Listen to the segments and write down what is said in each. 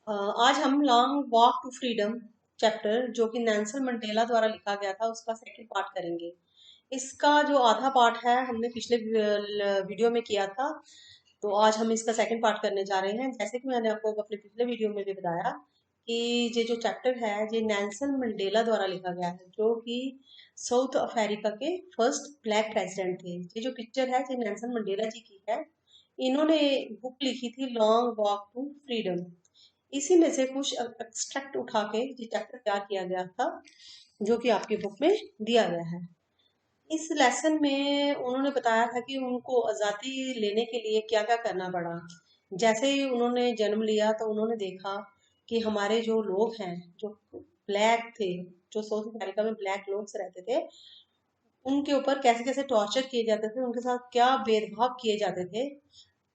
अ, आज हम long walk to freedom chapter जो कि नेल्सन मंडेला द्वारा लिखा गया था उसका सेकंड पार्ट करेंगे। इसका जो आधा पार्ट है हमने पिछले वीडियो में किया था, तो आज हम इसका सेकंड पार्ट करने जा रहे हैं। जैसे कि मैंने आपको अपने पिछले वीडियो में भी बताया कि ये जो चैप्टर है ये नेल्सन मंडेला द्वारा लिखा गया है, जो कि साउथ अफ्रीका के फर्स्ट ब्लैक प्रेसिडेंट थे। ये जो पिक्चर है ये नेल्सन मंडेला जी की है। इन्होंने बुक लिखी थी लॉन्ग वॉक टू फ्रीडम। इसी में से कुछ एक्सट्रैक्ट उठा के ये चैप्टर तैयार किया गया था, जो कि आपकी बुक में दिया गया है। इस लेसन में उन्होंने बताया था कि उनको आज़ादी लेने के लिए क्या क्या करना पड़ा। जैसे ही उन्होंने जन्म लिया तो उन्होंने देखा कि हमारे जो लोग हैं, जो ब्लैक थे, जो साउथ अमेरिका में ब्लैक लोग रहते थे, उनके ऊपर कैसे कैसे टॉर्चर किए जाते थे, उनके साथ क्या भेदभाव किए जाते थे।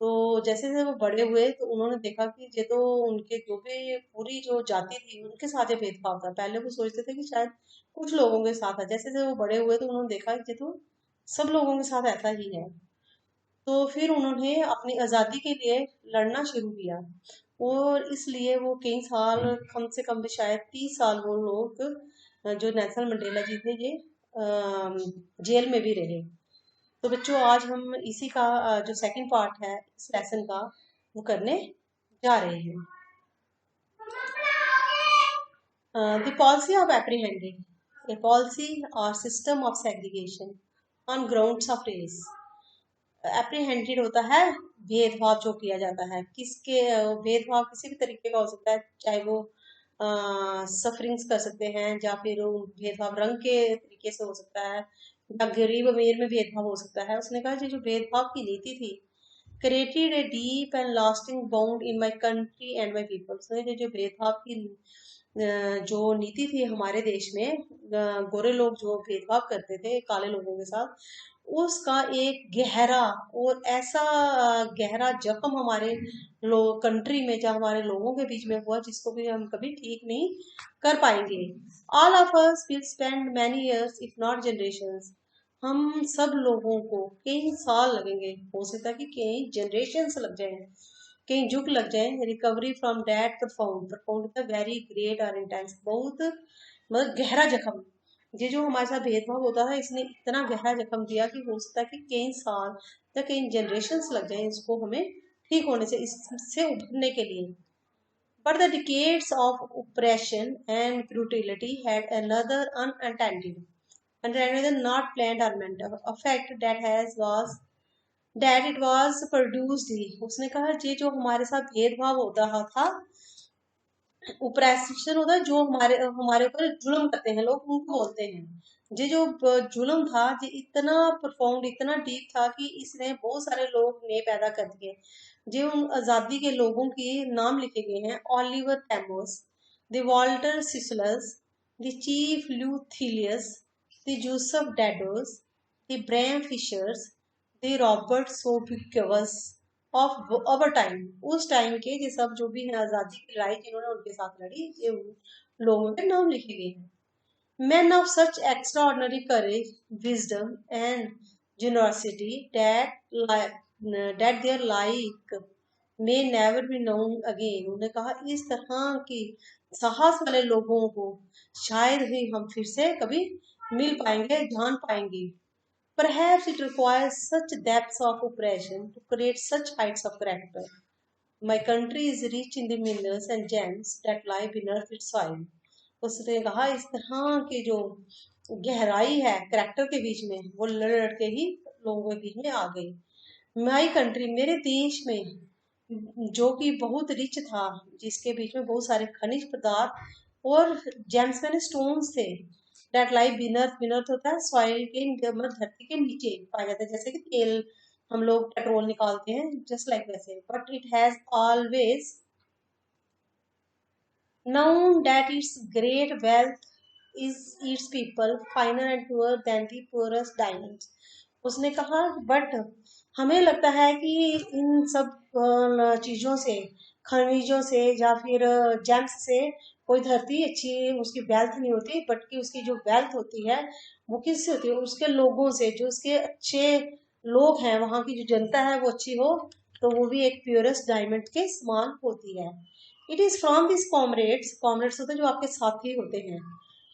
तो जैसे जैसे वो बड़े हुए तो उन्होंने देखा कि ये तो उनके जो भी पूरी जो जाति थी उनके साथ ये भेदभाव था। पहले वो सोचते थे कि शायद कुछ लोगों के साथ है, जैसे जैसे वो बड़े हुए तो उन्होंने देखा कि ये तो सब लोगों के साथ ऐसा ही है। तो फिर उन्होंने अपनी आज़ादी के लिए लड़ना शुरू किया, और इसलिए वो कई साल, कम से कम भी शायद 30 साल वो लोग, जो नेल्सन मंडेला जी थे, ये जेल में भी रहे। तो बच्चों आज हम इसी का जो सेकंड पार्ट है इस लेसन का वो करने जा रहे हैं। The policy of apprehending, a policy और system of segregation on grounds of race. Apprehended होता है भेदभाव जो किया जाता है, किसके भेदभाव किसी भी तरीके का हो सकता है, चाहे वो सफरिंग्स कर सकते हैं, या फिर वो भेदभाव रंग के तरीके से हो सकता है, या गरीब अमीर में भेदभाव हो सकता है। उसने कहा जो भेदभाव की नीति थी, created a deep and lasting bound in my country and my people. उसने जो भेदभाव की जो नीति थी हमारे देश में, गोरे लोग जो भेदभाव करते थे काले लोगों के साथ, उसका एक गहरा और ऐसा गहरा जख्म हमारे लोग कंट्री में, जहाँ हमारे लोगों के बीच में हुआ, जिसको भी हम कभी ठीक नहीं कर पाएंगे। All of us will spend many years if not generations. हम सब लोगों को कई साल लगेंगे, हो सकता है कि कई जनरेशंस लग जाए, कहीं युग लग जाए, recovery from that profound. Profound the very great और इंटेंस, बहुत मतलब गहरा जख्म। ये जो हमारे साथ भेदभाव होता है इसने इतना गहरा जख्म दिया कि हो सकता है कि कई साल या कई जनरेशंस लग जाए इसको हमें ठीक होने से, इससे उभरने के लिए। But the decades of oppression and brutality had another unintended, not planned or meant effect that it was produced ही। उसने कहा ये जो हमारे साथ भेदभाव होता था, ओप्रेशन होता है, जो हमारे हमारे ऊपर जुल्म करते हैं लोग, उनको बोलते हैं। ये जो जुल्म था ये इतना प्रोफाउंड, इतना डीप था कि इसने बहुत सारे लोग ने पैदा कर दिए। जो उन आजादी के लोगों के नाम लिखे गए हैं: Oliver Tambos, the Walter Sisulus, the Chief Luthulis, the Joseph Dadoos, the Bram Fischers, the Robert Sobukwes of our time. उस टाइम के ये सब जो भी है आजादी की लड़ाई जिन्होंने उनके साथ लड़ी, ये लोगों के नाम लिखे गए हैं। Men of such extraordinary courage, wisdom, and generosity that their like may never be known again। उन्होंने कहा इस तरह की साहस वाले लोगों को शायद ही हम फिर से कभी मिल पाएंगे, जान पाएंगे। Perhaps it requires such depths of oppression to create such heights of character. My country is rich in the minerals and gems that lie beneath its soil। उसने कहा इस तरह की जो गहराई है करैक्टर के बीच में, वो लड़ लड़ के ही लोगों के बीच में आ गई। माई कंट्री, मेरे देश में, जो कि बहुत रिच था, जिसके बीच में बहुत सारे खनिज पदार्थ और जेम्स मैंने स्टोन्स थे, दैट लाई बिनर्थ। बिनर्थ होता है सॉइल के, मतलब धरती के नीचे पाया जाता है, जैसे कि तेल हम लोग पेट्रोल निकालते हैं, जस्ट लाइक वैसे। But it has always known that its great wealth is its people, finer and poorer than the poorest diamonds। उसने कहा बट हमें लगता है कि इन सब चीजों से, खनिजों से या फिर जेम्स से कोई धरती अच्छी उसकी वेल्थ नहीं होती, बट कि उसकी जो वेल्थ होती है वो किससे होती है? उसके लोगों से। जो उसके अच्छे लोग हैं, वहां की जो जनता है वो अच्छी हो, तो वो भी एक प्योरेस्ट डायमंड के समान होती है। It is from this comrades, comrades होते हैं जो आपके साथी होते हैं,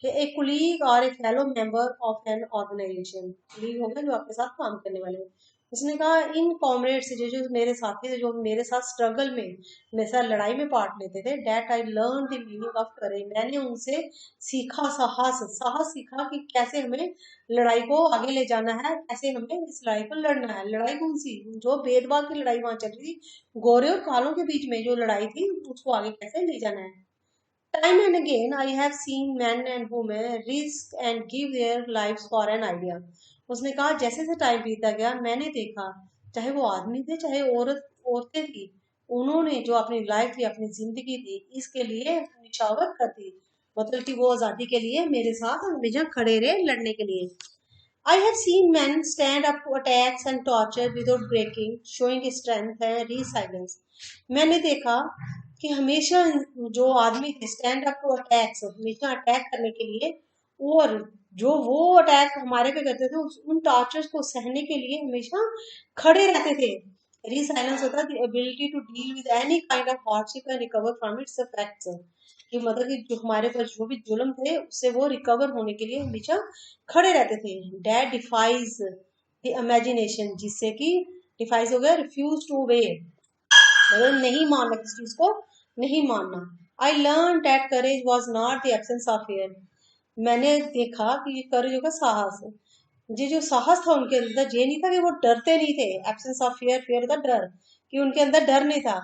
ए कुलीग और a fellow member of an organization, colleague हो गए जो आपके साथ काम करने वाले हैं। उसने कहा इन कॉमरेड्स जो जो मेरे साथी थे, जो मेरे साथ स्ट्रगल में, मेरे साथ लड़ाई में पार्ट लेते थे, that I learn the meaning of courage, मैंने उनसे सीखा साहस, साहस सीखा कि कैसे हमें लड़ाई को आगे ले जाना है, कैसे हमें इस लड़ाई को लड़ना है। लड़ाई कौन सी, जो भेदभाव की लड़ाई वहां चल रही थी, गोरे और कालों के बीच में जो लड़ाई थी, उसको आगे कैसे ले जाना है। Time and again, I have seen men and women risk and give their lives for an idea. उसने कहा जैसे जैसे टाइम बीतता गया, मैंने देखा चाहे वो आदमी थे चाहे औरतें थी, उन्होंने जो अपनी लाइफ थी, अपनी जिंदगी थी, इसके लिए निछावर कर दी, मतलब कि वो आजादी के लिए मेरे साथ हमेशा खड़े रहे लड़ने के लिए। I have seen men stand up to attacks and torture without breaking, showing strength and resilience. मैंने देखा कि हमेशा जो आदमी थे स्टैंड अप टू अटैक्स, हमेशा अटैक करने के लिए, और जो वो अटैक हमारे पे करते थे उन टॉर्चर्स को सहने के लिए हमेशा खड़े रहते थे। रिसाइलेंस होता है the ability to deal with any kind of hardship and recover from its effects, कि मतलब कि जो हमारे पर जो भी जुल्म थे उससे वो रिकवर होने के लिए हमेशा खड़े रहते थे। डैड डिफाइज द इमेजिनेशन, जिससे कि डिफाइज हो गया रिफ्यूज टू वे, मतलब नहीं मानना, किसी चीज को नहीं मानना। I learn that courage was not the absence of fear, मैंने देखा कि ये करेज होगा साहस, ये जो साहस था उनके अंदर, ये नहीं था कि वो डरते नहीं थे, एब्सेंस ऑफ फियर, फियर होता डर, कि उनके अंदर डर नहीं था,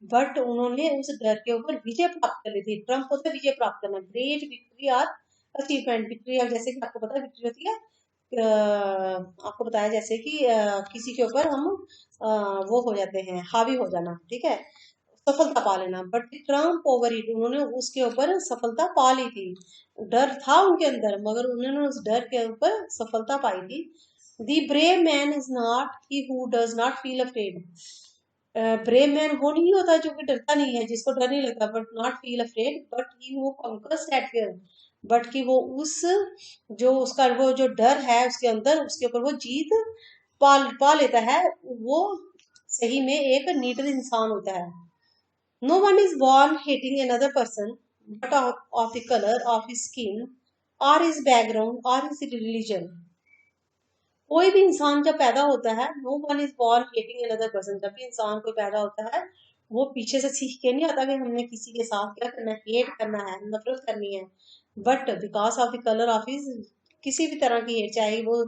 बट उन्होंने उस डर के ऊपर विजय प्राप्त कर ली थी। ट्रम्प होता है विजय प्राप्त करना, ग्रेट विक्ट्री और अचीवमेंट। विक्ट्री जैसे कि आपको पता है विक्ट्री होती है, आपको बताया जैसे कि किसी के ऊपर हम वो हो जाते हैं, हावी हो जाना, ठीक है, सफलता पा लेना। बट ट्रम्प ओवर इट, उन्होंने उसके ऊपर सफलता पा ली थी। डर था उनके अंदर मगर उन्होंने उस डर के ऊपर सफलता पाई थी। The brave man is not he who does not feel afraid, brave man वो नहीं होता जो कि डरता नहीं है, जिसको डर नहीं लगता, but not feel afraid, but he वो कॉन्कर्स दैट फियर, बट कि वो उस जो उसका वो जो डर है उसके अंदर, उसके ऊपर वो जीत पा लेता है, वो सही में एक नीडर इंसान होता है। No one is born hating another person, but of the color of his skin, or his background, or his religion. कोई भी इंसान जब पैदा होता है, no one is born hating another person, जब भी इंसान कोई पैदा होता है, वो पीछे से सीख के नहीं आता कि हमने किसी के साथ क्या करना है, हेट करना है, नफरत करनी है, but because of the colour of his, किसी भी तरह की हेट, चाहे वो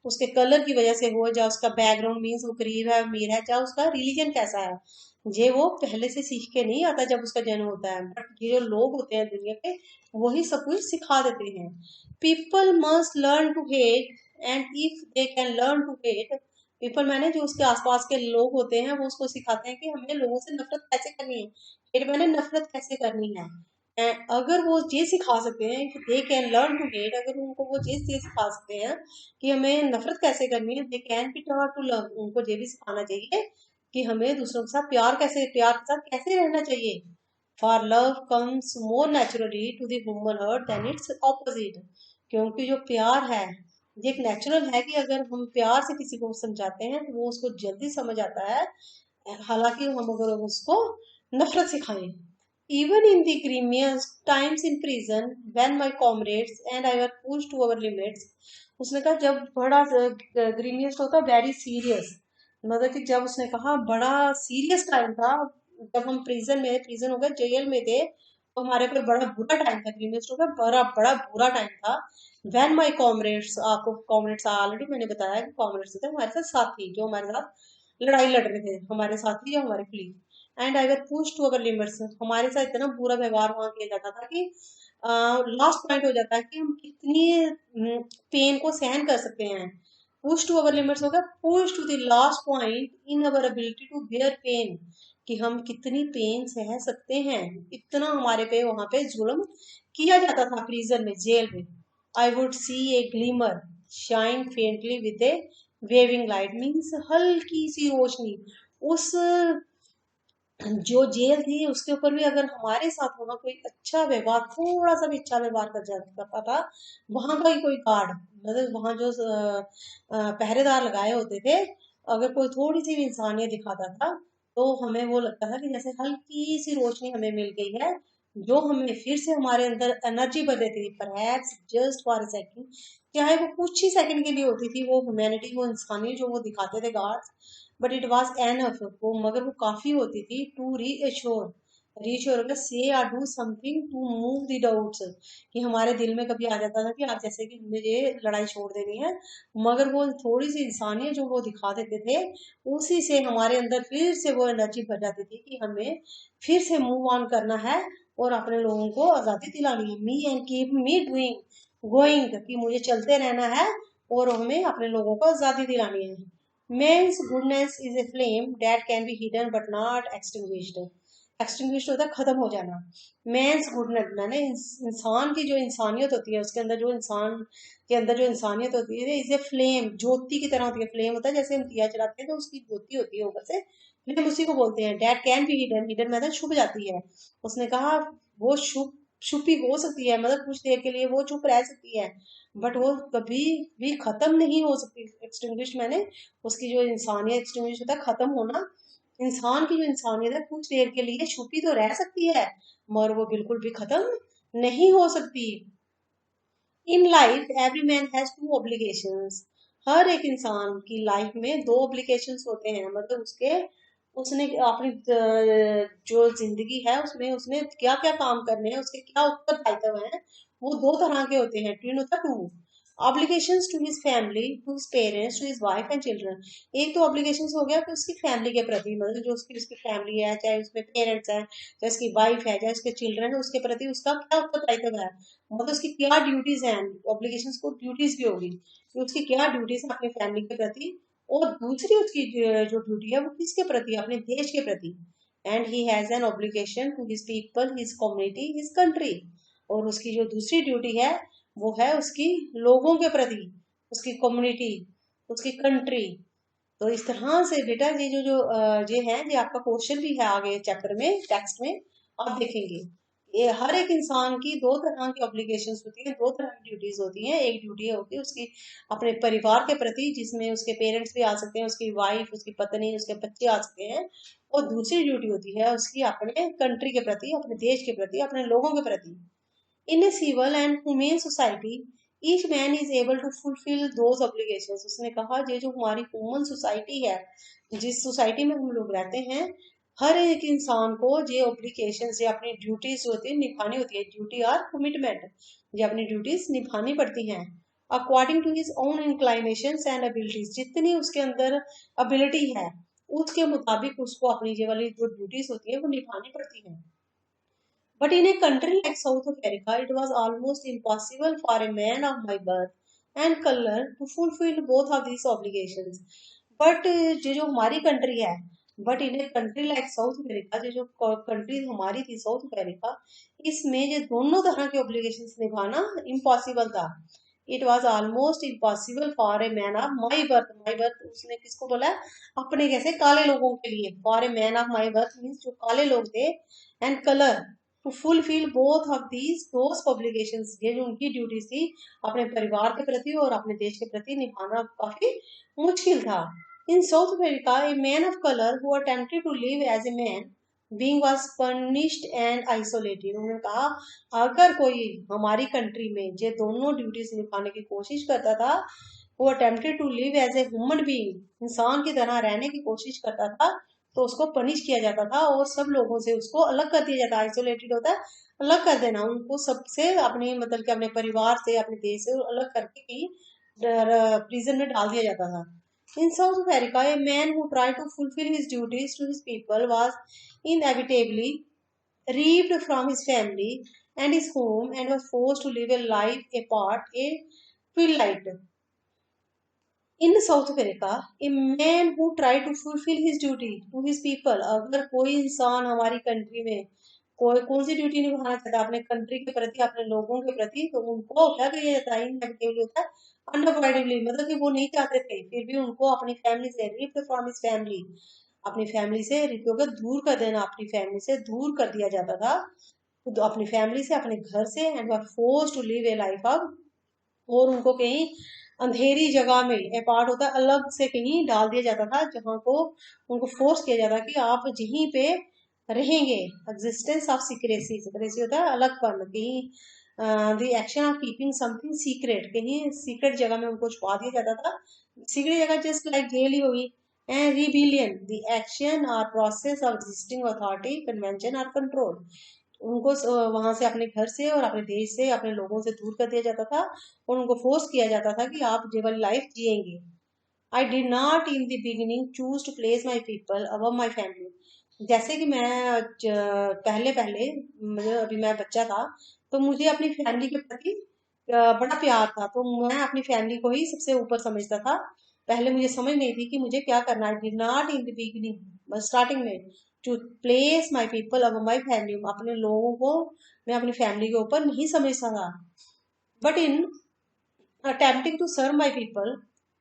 उसके कलर की वजह से हो, चाहे उसका बैकग्राउंड मीन्स वो गरीब है अमीर है, चाहे उसका रिलीजन कैसा है, ये वो पहले से सीख के नहीं आता जब उसका जन्म होता है, बट ये जो लोग होते हैं दुनिया के, वही सब कुछ सिखा देते हैं। People must learn to hate and if they can learn to hate, people मैंने जो उसके आसपास के लोग होते हैं वो उसको सिखाते हैं कि हमें लोगों से नफरत कैसे करनी है, हेट मैंने नफरत कैसे करनी है। And अगर वो ये सिखा सकते हैं कि they can learn to hate, अगर उनको वो ये सिखा सकते हैं कि हमें नफरत कैसे करनी है, they can be taught to love, उनको ये भी सिखाना चाहिए कि हमें दूसरों के साथ प्यार के साथ कैसे रहना चाहिए। For love comes more naturally to the human heart than its opposite, क्योंकि जो प्यार है ये एक नेचुरल है, कि अगर हम प्यार से किसी को समझाते हैं तो वो उसको जल्दी समझ आता है, हालांकि हम अगर उसको नफरत सिखाएं। Even in the grimmest times in prison when my comrades and I were pushed to our limits, उसने कहा जब बड़ा ग्रीमियस होता वेरी सीरियस, मतलब कि जब उसने कहा बड़ा सीरियस टाइम था, जब हम प्रिजन हो गए, जेल में थे, तो हमारे पर बड़ा बुरा टाइम था, ग्रीमियस का बड़ा बड़ा बुरा टाइम था। व्हेन माय कॉमरेड्स, आपको कॉमरेड्स ऑलरेडी मैंने बताया कि कॉमरेड्स थे हमारे साथ साथी, जो हमारे साथ लड़ाई लड़ रहे थे, हमारे साथी जो हमारे colleague, and I were push to our limits, हमारे साथ इतना बुरा व्यवहार वहां किया जाता था कि लास्ट पॉइंट हो जाता है कि हम कितनी पेन को सहन कर सकते हैं। पुश टू अवर लिमिट्स होगा, push to the last point in our ability to bear pain, कि हम कितनी पेन सह सकते हैं, इतना हमारे पे वहां पे जुल्म किया जाता था प्रिजन में, जेल में। I would see a glimmer shine faintly with a waving light, means हल्की सी रोशनी, उस जो जेल थी उसके ऊपर भी अगर हमारे साथ वहां कोई अच्छा व्यवहार, थोड़ा सा भी अच्छा व्यवहार करता था, वहां का ही कोई गार्ड, मतलब वहां जो पहरेदार लगाए होते थे, अगर कोई थोड़ी सी भी इंसानियत दिखाता था तो हमें वो लगता था कि जैसे हल्की सी रोशनी हमें मिल गई है, जो हमें फिर से हमारे अंदर एनर्जी भर देती थी, perhaps just for a second, चाहे वो कुछ ही सेकंड के लिए होती थी, वो ह्यूमैनिटी, वो इंसानियत जो वो दिखाते थे guards, but it was enough, वो मगर वो काफी होती थी टू रीअश्योर, रीअश्योर से या do something to move the doubts, कि हमारे दिल में कभी आ जाता था कि आप जैसे कि मुझे लड़ाई छोड़ देनी है, मगर वो थोड़ी सी इंसानियत जो वो दिखा देते थे, उसी से हमारे अंदर फिर से वो एनर्जी भर जाती थी कि हमें फिर से मूव ऑन करना है और अपने लोगों को आजादी दिलानी है। Me and keep me doing going, कि मुझे चलते रहना है और हमें अपने लोगों को आजादी दिलानी है। Man's goodness is a flame that can be hidden but not extinguished. Extinguished होता है खत्म हो जाना। मेंस गुडनेस मैंने इंसान की जो इंसानियत होती है, उसके अंदर जो इंसान के अंदर जो इंसानियत होती है, इज ए फ्लेम, ज्योति की तरह होती है। फ्लेम होता है जैसे हम दिया जलाते हैं तो उसकी ज्योति होती है ऊपर से, फ्लेम उसी को बोलते हैं। That can be hidden, hidden मतलब छुप जाती है। उसने कहा वो छुपी हो सकती है, मतलब कुछ देर के लिए वो चुप रह सकती है, बट वो कभी भी खत्म नहीं हो सकती। एक्सटिंग्विश मैंने उसकी जो इंसानियत, एक्सटिंग्विश होता है खत्म होना। इंसान की जो इंसानियत है कुछ देर के लिए छुपी तो रह सकती है, मगर वो बिल्कुल भी खत्म नहीं हो सकती। In life every man has two obligations. हर एक इंसान की लाइफ में दो ऑब्लिगेशंस होते हैं, मतलब उसके उसने अपनी जो जिंदगी है उसमें उसने क्या क्या काम करने हैं, उसके क्या उत्तरदायित्व हैं, वो दो तरह के होते हैं। ट्विन होता है two obligations, to his family, to his parents, to his wife and children. एक तो ऑब्लिगेशंस हो गया कि उसकी फैमिली के प्रति, मतलब जो उसकी उसकी फैमिली है, चाहे उसमें पेरेंट्स है, चाहे उसकी वाइफ है, चाहे उसके चिल्ड्रन है, उसके प्रति उसका क्या उत्तरदायित्व है, मतलब उसकी क्या ड्यूटीज हैं। ऑब्लिगेशंस को ड्यूटीज भी होगी कि उसकी क्या ड्यूटीज है अपनी फैमिली के प्रति, और दूसरी उसकी जो ड्यूटी है वो किसके प्रति, अपने देश के प्रति। And he has an obligation to his people, his community, his country. और उसकी जो दूसरी ड्यूटी है वो है उसकी लोगों के प्रति, उसकी कम्युनिटी, उसकी कंट्री। तो इस तरह से बेटा ये ये है, ये आपका क्वेश्चन भी है आगे चैप्टर में, टेक्स्ट में आप देखेंगे। ये हर एक इंसान की दो तरह की ऑब्लिगेशंस होती है, दो तरह की ड्यूटीज होती हैं। एक ड्यूटी होती है उसकी अपने परिवार के प्रति, जिसमें उसके पेरेंट्स भी आ सकते हैं, उसकी वाइफ, उसकी पत्नी, उसके बच्चे आ सकते हैं। और दूसरी ड्यूटी होती है उसकी अपने कंट्री के प्रति, अपने देश के प्रति, अपने लोगों के प्रति। In a civil and humane society, each man is able to fulfill those obligations. उसने कहा ये जो हमारी ह्यूमन सोसाइटी है, जिस सोसाइटी में हम लोग रहते हैं, हर एक इंसान को ये ऑब्लिगेशन, ये अपनी ड्यूटीज होती है निभानी होती है। ड्यूटी और कमिटमेंट, ये अपनी ड्यूटीज निभानी पड़ती हैं according to his own inclinations and abilities. जितनी उसके अंदर एबिलिटी है उसके मुताबिक उसको अपनी ये वाली जो ड्यूटीज होती है वो निभानी पड़ती है। But in a country like South America, it was almost impossible for a man of my birth and color to fulfill both of these obligations. But ये जो हमारी कंट्री है, but in a country like south America, जो country हमारी थी south America, इसमें ये दोनों तरह के ऑब्लिगेशंस निभाना इम्पॉसिबल था। It was almost impossible for a man of my birth. My birth उसने किसको बोला है, अपने जैसे काले लोगों के लिए। For a man of my birth means जो काले लोग थे, and colour, to fulfil both of these those obligations. ये जो उनकी ड्यूटीज थी अपने परिवार के प्रति और अपने देश के प्रति निभाना काफी मुश्किल था। In South America a man of colour who attempted to live as a man being was punished and isolated. उन्होंने कहा अगर कोई हमारी कंट्री में ये दोनों ड्यूटीज निभाने की कोशिश करता था, वो attempted to live as a human being, इंसान की तरह रहने की कोशिश करता था, तो उसको पनिश किया जाता था और सब लोगों से उसको अलग कर दिया जाता। आइसोलेटेड होता है अलग कर देना, उनको सबसे, अपने मतलब कि अपने परिवार से, अपने देश से अलग करके कहीं प्रिजन में डाल दिया जाता था। In South America a man who try to fulfil his duties to his people was inevitably reaped from his family and his home and was forced to live a life apart, a twilight. In South America a man who try to fulfil his duty to his people, अगर कोई इंसान हमारी country में कोई कौन सी duty निभाना चाहता है अपने कंट्री के प्रति, अपने लोगों के प्रति, तो उनको क्या किया जाता है, इनएविटेबली होता है अनअवॉइडेबली, मतलब कि वो नहीं चाहते थे फिर भी उनको अपनी फैमिली से रिप्ड फ्रॉम हिज फैमिली, अपनी फैमिली से रिप्ड होकर दूर कर देना, अपनी फैमिली से दूर कर दिया जाता था, तो अपनी फैमिली से, अपने घर से, and were force to live a life of, और उनको कहीं अंधेरी जगह में, ए पार्ट होता है अलग से कहीं डाल दिया जाता था, जहाँ को उनको फोर्स किया जाता कि आप यहीं पे रहेंगे। एग्जिस्टेंस ऑफ सीक्रेसी, सीक्रेसी होता है अलगपन, कहीं the action of keeping something secret, कहीं सीक्रेट जगह में उनको छुपा दिया जाता था। सीक्रेट जगह जस्ट लाइक जेल ही होगी। एंड रिबिलियन, द एक्शन और process of existing authority, convention और कंट्रोल, उनको वहां से अपने घर से और अपने देश से अपने लोगों से दूर कर दिया जाता था और उनको फोर्स किया जाता था कि आप ये वाली लाइफ जिएंगे। I did not in the beginning choose to place my people above my family. जैसे कि मैं पहले पहले मतलब अभी मैं बच्चा था, तो मुझे अपनी फैमिली के प्रति बड़ा प्यार था, तो मैं अपनी फैमिली को ही सबसे ऊपर समझता था। पहले मुझे समझ नहीं थी कि मुझे क्या करना है। Did not in the beginning, starting में, to place my people above my family, अपने लोगों को मैं अपनी फैमिली के ऊपर नहीं समझता था। But in attempting to serve my people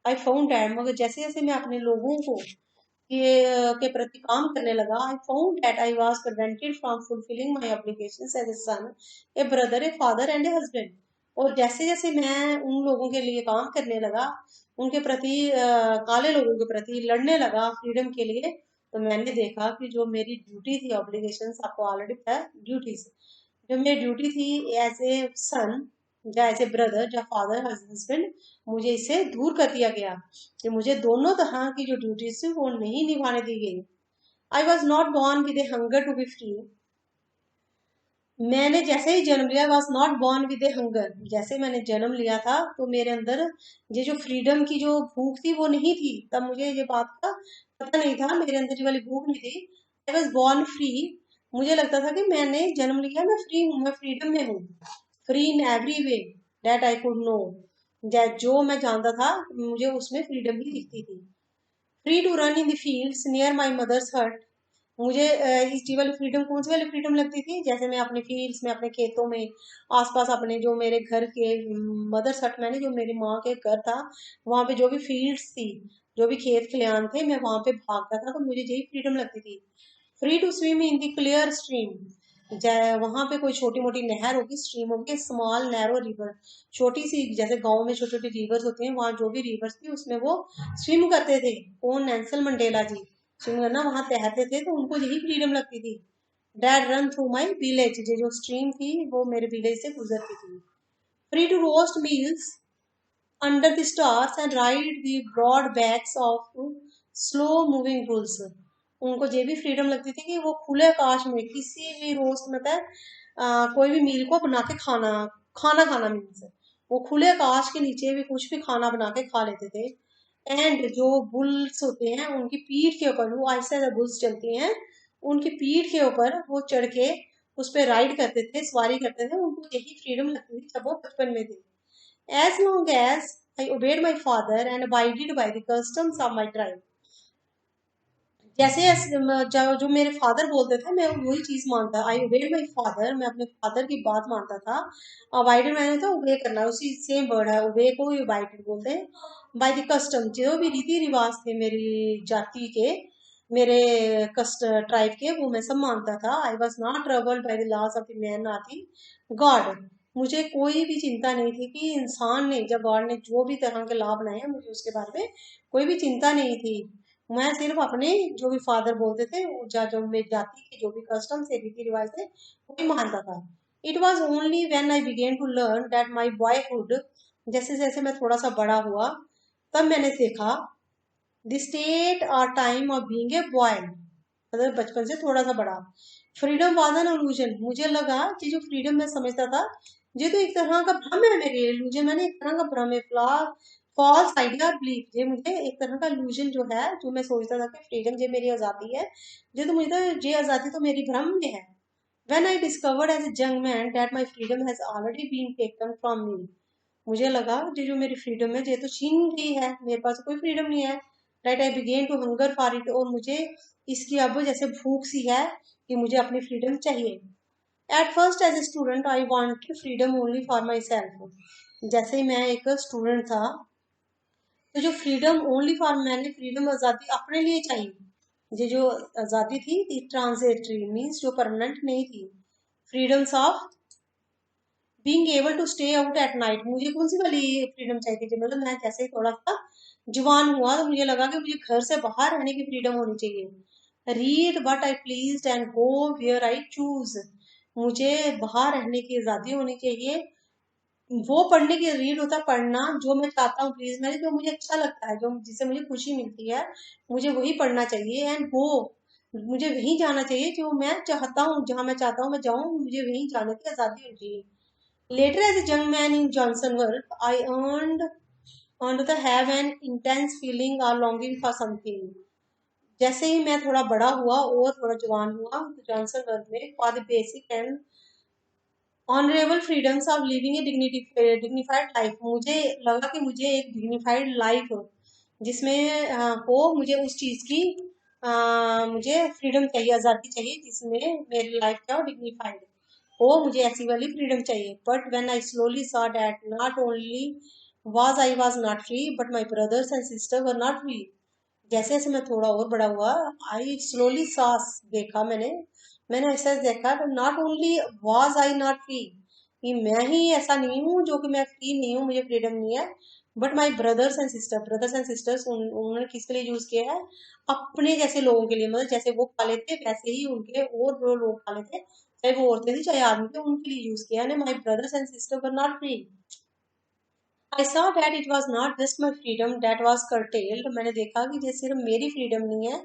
I found that, मगर जैसे जैसे मैं अपने लोगों को के प्रति काम करने लगा, I found that I was prevented from fulfilling my obligations as a son, a brother, a father and a husband. और जैसे जैसे मैं उन लोगों के लिए काम करने लगा, उनके प्रति काले लोगों के प्रति लड़ने लगा फ्रीडम के लिए, तो मैंने देखा कि जो मेरी ड्यूटी थी, ऑब्लिगेशंस आपको ऑलरेडी पता है, ड्यूटीज, जो मेरी ड्यूटी थी एज ए सन, या एज ए ब्रदर, या फादर, हस्बैंड, मुझे इससे दूर कर दिया गया कि मुझे दोनों तरह की जो ड्यूटीज थी वो नहीं निभाने दी गई। I was not born with a hunger to be free, मैंने जैसे ही जन्म लिया, was not born with a hunger, जैसे मैंने जन्म लिया था तो मेरे अंदर ये जो फ्रीडम की जो भूख थी वो नहीं थी, तब मुझे ये बात का पता नहीं था, मेरे अंदर ये वाली भूख नहीं थी। आई वॉज बॉर्न फ्री, मुझे लगता था कि मैंने जन्म लिया, मैं फ्री हूँ, मैं फ्रीडम में हूँ, free in every way that I could know, जो मैं जानता था मुझे उसमें फ्रीडम ही दिखती थी। Free to run in the fields near my mother's hut, मुझे इस जी वाली फ्रीडम, कौन सी वाली फ्रीडम लगती थी, जैसे मैं अपने फील्ड्स में, अपने खेतों में, आसपास अपने जो मेरे घर के मदर्स हट, मैंने जो मेरी माँ के घर था, वहां पे जो भी फील्ड्स थी, जो भी खेत खलियान थे, मैं वहां पे भागता था, तो मुझे यही फ्रीडम लगती थी। Free to swim in the clear stream, वहां पे कोई छोटी मोटी नहर होगी, स्ट्रीम होगी, स्मॉल नैरो रिवर, छोटी सी, जैसे गांव में छोटी छोटी रिवर्स होती हैं, वहां जो भी रिवर्स थी उसमें वो स्विम करते थे। कौन? नेल्सन मंडेला जी स्विम करना वहां तैरते थे, तो उनको यही फ्रीडम लगती थी। Dad run through my village, ये जो स्ट्रीम थी वो मेरे विलेज से गुजरती थी। Free to roast meals under the stars and ride the broad backs of slow moving bulls, उनको ये भी फ्रीडम लगती थी कि वो खुले आकाश में किसी भी रोस्ट, मतलब कोई भी मील को बना के खाना, खाना खाना मीन्स वो खुले आकाश के नीचे भी कुछ भी खाना बना के खा लेते थे। एंड जो बुल्स होते हैं उनकी पीठ के ऊपर, वो आहिस्ता आहिस्ता बुल्स चलती हैं, उनकी पीठ के ऊपर वो चढ़ के उस पर राइड करते थे, सवारी करते थे, उनको यही फ्रीडम लगती थी जब वो बचपन में थे। As long as I obeyed my father and abided by the customs of my tribe, जैसे जो मेरे फादर बोलते थे मैं वही चीज मानता। आई ओबेड माई फादर, मैं अपने फादर की बात मानता था। अबाइडेड मैंने तो ओबे करना, उसी सेम वर्ड है, ओबे को ही अबाइडेड बोलते हैं। बाय द कस्टम, जो भी रीति रिवाज थे मेरी जाति के, मेरे कस्ट ट्राइब के, वो मैं सब मानता था। I was not troubled by the laws of the man आती गॉड, मुझे कोई भी चिंता नहीं थी कि इंसान ने, जब गॉड ने जो भी तरह के लॉ बनाए हैं, मुझे उसके बारे में कोई भी चिंता नहीं थी। मैं सिर्फ अपने जो भी फादर बोलते थे, जो मेरी जाति के जो भी कस्टम थे, रीति रिवाज थे, वही मानता था। It was only when I began to learn that my boyhood, जैसे जैसे मैं थोड़ा सा बड़ा हुआ, तब मैंने देखा द स्टेट और time of being a boy, मतलब बचपन से थोड़ा सा बड़ा। फ्रीडम वाज एन इल्यूजन, मुझे लगा कि जो फ्रीडम मैं समझता था, ये तो एक तरह का भ्रम है मेरे लिए, इल्यूजन मैंने एक तरह का भ्रम है, फॉल्स आइडिया और बिलीफ, ये मुझे एक तरह का इल्यूजन जो है, जो मैं सोचता था कि फ्रीडम ये मेरी आजादी है, ये तो मुझे तो ये आजादी तो मेरी भ्रम में है। When I discovered as a young man that my freedom has already been taken from me, मुझे लगा ये जो मेरी फ्रीडम है ये तो छीन गई है, मेरे पास कोई फ्रीडम नहीं है। Right, I began to hunger for it, और मुझे इसकी अब जैसे भूख सी है कि मुझे अपनी फ्रीडम चाहिए। At first as a student I wanted freedom only for myself, जैसे ही मैं एक स्टूडेंट था, तो जो फ्रीडम ओनली फॉर, मैंने फ्रीडम आज़ादी अपने लिए चाहिए, ये जो आज़ादी थी ट्रांजिटरी मीन्स जो परमानेंट नहीं थी। Freedoms of being able to stay out at night, मुझे कौन सी वाली फ्रीडम चाहिए थी, मतलब मैं जैसे ही थोड़ा सा जवान हुआ तो मुझे लगा कि मुझे घर से बाहर रहने की फ्रीडम होनी चाहिए। Read but I please and go where I choose, मुझे बाहर रहने की आजादी होनी चाहिए। वो पढ़ने की, रीड होता है पढ़ना, जो मैं चाहता हूँ प्लीज, मैंने जो मुझे अच्छा लगता है, जो जिससे मुझे खुशी मिलती है, मुझे वही पढ़ना चाहिए। एंड गो, मुझे वहीं जाना चाहिए जो मैं चाहता हूँ, जहां मैं चाहता हूँ मैं जाऊँ, मुझे वहीं जाने की आजादी होनी चाहिए। Later, as a young man in Johnsonburg, I earned to have an intense feeling or longing for something. जैसे ही मैं थोड़ा बड़ा हुआ और थोड़ा जवान हुआ, तो जॉनसनबर्ग में for the basic and honourable freedoms of living A dignified life, मुझे लगा कि मुझे एक डिग्निफाइड लाइफ जिसमें हो, मुझे उस चीज की मुझे फ्रीडम चाहिए, आजादी चाहिए, जिसमें मेरी लाइफ क्या हो, डिग्निफाइड हो, मुझे ऐसी वाली फ्रीडम चाहिए। But when I slowly saw that not only was not free but my brothers and sister were not free, जैसे जैसे मैं थोड़ा और बड़ा हुआ, आई स्लोली सॉस, देखा मैंने ऐसा देखा, not only was I not free, कि मैं ही ऐसा नहीं हूँ जो कि मैं फ्री नहीं हूँ, मुझे फ्रीडम नहीं है, but my brothers and sisters, उन्होंने किसके लिए यूज किया है, अपने जैसे लोगों के लिए, मतलब जैसे वो खा लेते वैसे ही उनके और वो लोग खा लेते, चाहे वो औरतें थी चाहे आदमी थे, उनके लिए यूज किया है, my brothers and sister were not free. I saw that it was not just my freedom that was curtailed. मैंने देखा कि ये सिर्फ मेरी फ्रीडम नहीं है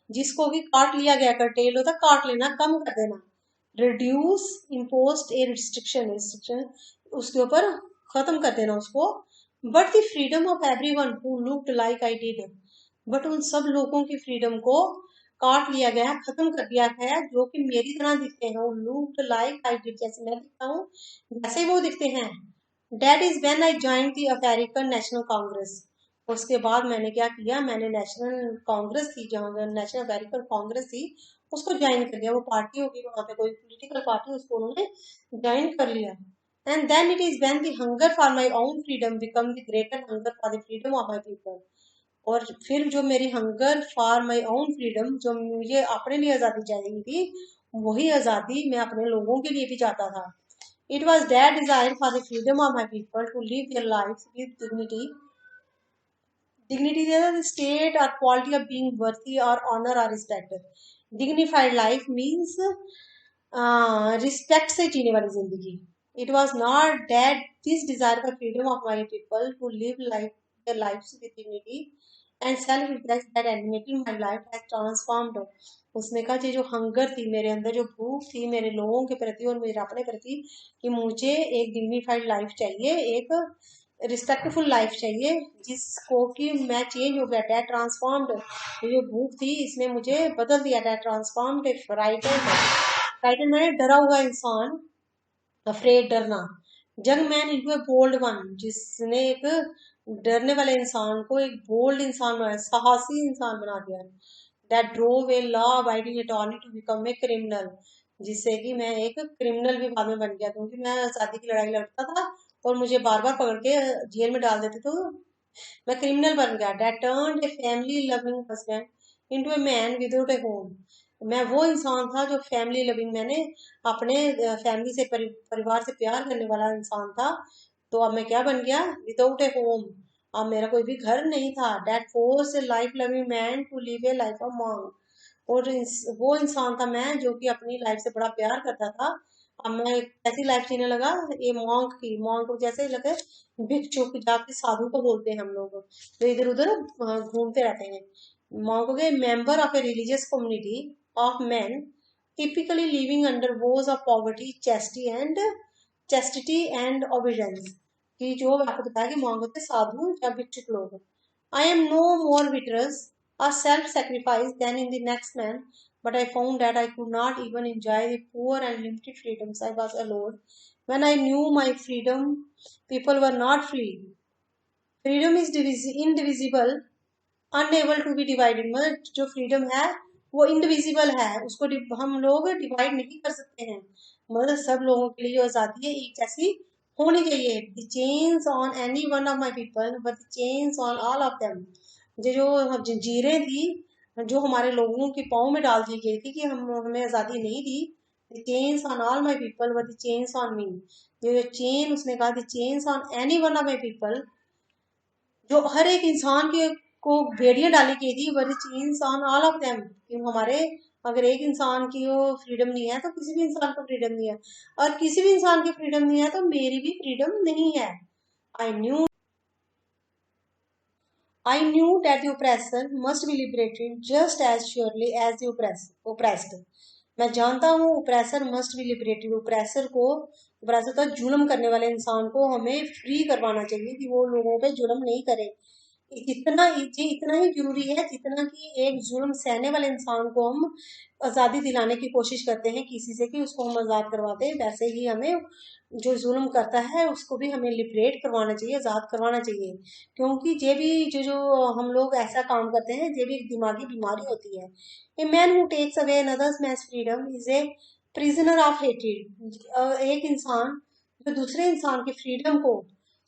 जिसको कि काट लिया गया, curtail होता काट लेना, कम कर देना, reduce, imposed a restriction उसके ऊपर खत्म कर देना उसको, but the freedom of everyone who looked like I did, but उन सब लोगों की फ्रीडम को काट लिया गया, खत्म कर दिया गया, जो कि मेरी तरह दिखते हैं, वो looked like I did, जैसे मैं दिखता हूँ वैसे ही वो दिखते हैं। That is when I joined the American National Congress. उसके बाद मैंने क्या किया, मैंने नेशनल कांग्रेस थी, जहाँ नेशनल अमेरिकन कांग्रेस थी, उसको ज्वाइन कर लिया। वो पार्टी होगी वहां पे, कोई पॉलिटिकल पार्टी, उसको उन्होंने ज्वाइन कर लिया। And then it is when the hunger for my own freedom become the greater hunger for the freedom of my people, और फिर जो मेरी hunger for my own freedom, जो मुझे अपने लिए आजादी चाहिए थी, वही आजादी मैं अपने लोगों के लिए भी चाहता था। It was their desire for the freedom of my people to live their lives with dignity. Dignity is the state or quality of being worthy or honor or respect. Dignified life means respect से जीने वाली जिंदगी. It was not that this desire for freedom of my people to live their lives with dignity and self-respect that animated my life has transformed. उसने कहा ये जो hunger थी मेरे अंदर, जो भूख थी मेरे लोगों के प्रति और मेरे अपने प्रति, कि मुझे एक डिग्निफाइड लाइफ चाहिए, एक रिस्पेक्टफुल लाइफ चाहिए, जिसको कि मैं चेंज हो गया, डेट ट्रांसफॉर्म्ड, जो भूख थी इसने मुझे बदल दिया, डेट ट्रांसफॉर्म्ड, फ्राइटेंड, फ्राइटेंड मैंने डरा हुआ इंसान, अफ्रेड डरना, जंग मैन इनटू ए बोल्ड वन, जिसने एक डरने वाले इंसान को एक बोल्ड इंसान बनाया, साहसी इंसान बना दिया। That drove a law abiding attorney to become a criminal, जिससे कि मैं एक क्रिमिनल भी बाद में बन गया, क्योंकि मैं आजादी की लड़ाई लड़ता था और मुझे बार बार पकड़ के जेल में डाल देते, तो मैं क्रिमिनल बन गया। That turned a family loving husband into a man without A home, मैं वो इंसान था जो फैमिली लविंग, मैंने अपने फैमिली से परिवार से प्यार करने वाला इंसान था, तो अब मैं क्या बन गया, विदाउट ए होम, अब मेरा कोई भी घर नहीं था। That force a life loving man to live a life of मॉन्ग, और वो इंसान था मैं जो कि अपनी लाइफ से बड़ा प्यार करता था, अब मैं एक ऐसी लाइफ जीने लगा, ये मॉन्क की, मॉन्क को जैसे लगे भिक्षुक, जाके साधु को बोलते हैं हम लोग, तो इधर उधर घूमते रहते हैं। मॉन्क हो गए member of a religious community of men typically living under woes of poverty, chastity and obedience, कि जो आपको बताया कि monk होते साधु या भिक्षुक लोग। I am no more vigorous or self-sacrifice than in the next man, but I found that I could not even enjoy the poor and limited freedoms I was allowed. When I knew my freedom, people were not free. Freedom is indivisible, unable to be divided, मतलब जो freedom है वो indivisible है, उसको हम लोग divide नहीं कर सकते हैं, मतलब सब लोगों के लिए जो आजादी है एक जैसी होनी चाहिए। The chains on any one of my people but the chains on all of them, जो जंजीरें थी जो हमारे लोगों के पाँव में डाल दी गई थी कि हमें आजादी नहीं दी, the chains on all my people were the chains on me. जो चेन उसने कहा, the chains on any one of my people, जो हर एक इंसान के को बेड़ियां डाली गई थी, वर the chains on all of them. क्यों हमारे, अगर एक इंसान की वो फ्रीडम नहीं है तो किसी भी इंसान को फ्रीडम नहीं है, और किसी भी इंसान की फ्रीडम नहीं है तो मेरी भी फ्रीडम नहीं है। I knew I knew that the oppressor must be liberated just as surely as the oppressed. मैं जानता हूँ oppressor must be liberated। oppressor का जुल्म करने वाले इंसान को हमें फ्री करवाना चाहिए कि वो लोगों पे जुल्म नहीं करे। इतना ही जरूरी है जितना कि एक जुल्म सहने वाले इंसान को हम आज़ादी दिलाने की कोशिश करते हैं किसी से कि उसको हम आज़ाद करवाते हैं, वैसे ही हमें जो जुल्म करता है उसको भी हमें लिबरेट करवाना चाहिए, आज़ाद करवाना चाहिए। क्योंकि ये भी जो हम लोग ऐसा काम करते हैं, ये भी एक दिमागी बीमारी होती है। A man who takes away another's man's freedom is a prisoner of हेटेड। एक इंसान जो दूसरे इंसान की फ्रीडम को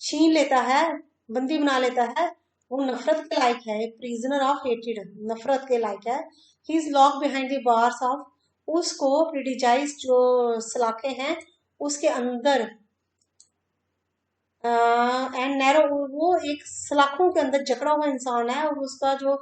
छीन लेता है, बंदी बना लेता है, वो नफरत के लायक है। प्रिजनर ऑफ हेटेड नफरत के लायक है। He is lock behind the bars of, उसको क्रिटिसाइज जो सलाखें हैं उसके अंदर एंड नैरो, वो एक सलाखों के अंदर जकड़ा हुआ इंसान है, और उसका जो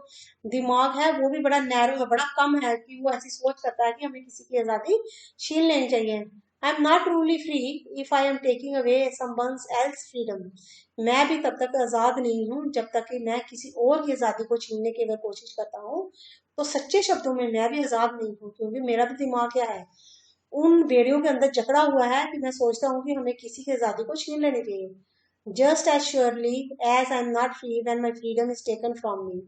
दिमाग है वो भी बड़ा नैरो है, बड़ा कम है कि वो ऐसी सोच करता है कि हमें किसी की आज़ादी छीन लेनी चाहिए। आई am not truly free if I am taking away someone else freedom. मैं भी तब तक आज़ाद नहीं हूँ जब तक कि मैं किसी और की आज़ादी को छीनने की अगर कोशिश करता हूँ, तो सच्चे शब्दों में मैं भी आज़ाद नहीं हूँ, क्योंकि मेरा भी दिमाग क्या है, उन बेड़ियों के अंदर जकड़ा हुआ है कि मैं सोचता हूँ कि हमें किसी की आज़ादी को छीन लेनी चाहिए। Just as surely as I am not free when my freedom is taken from me.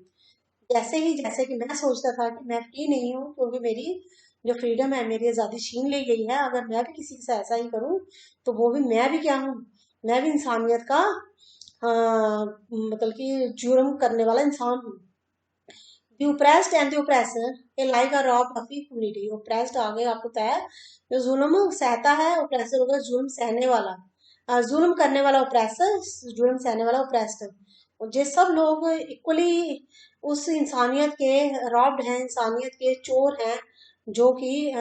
जैसे कि मैं सोचता था कि मैं फ्री नहीं हूँ क्योंकि मेरी जो फ्रीडम है, मेरी आज़ादी छीन ली गई है, अगर मैं भी किसी से ऐसा ही करूँ तो वो भी, मैं भी क्या हूँ, मैं भी इंसानियत का मतलब कि जुर्म करने वाला इंसान हूँ। The oppressed and the oppressor alike are robbed of equality। oppressed आगे आपको पता है जो जुल्म सहता है, oppressor होगा जुल्म सहने वाला, जुल्म करने वाला oppressor, जुल्म सहने वाला oppressed। ये सब लोग इक्वली उस इंसानियत के रॉब्ड हैं, इंसानियत के चोर हैं, जो कि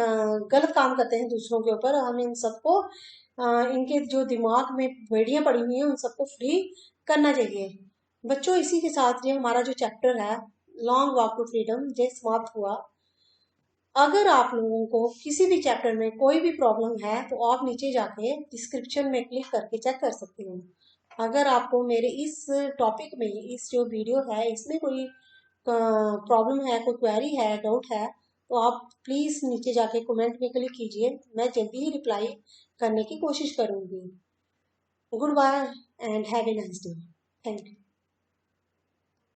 गलत काम करते हैं दूसरों के ऊपर। हम इन सबको इनके जो दिमाग में बेड़ियां पड़ी हुई हैं उन सबको फ्री करना चाहिए। बच्चों, इसी के साथ ये हमारा जो चैप्टर है लॉन्ग वॉक टू फ्रीडम ये समाप्त हुआ। अगर आप लोगों को किसी भी चैप्टर में कोई भी प्रॉब्लम है तो आप नीचे जाके डिस्क्रिप्शन में क्लिक करके चेक कर सकते हो। अगर आपको मेरे इस टॉपिक में, इस जो वीडियो है इसमें कोई प्रॉब्लम है, कोई क्वेरी है, डाउट है, तो आप प्लीज़ नीचे जाके कमेंट में क्लिक कीजिए, मैं जल्दी ही रिप्लाई करने की कोशिश करूँगी। Goodbye and have a nice day. Thank you.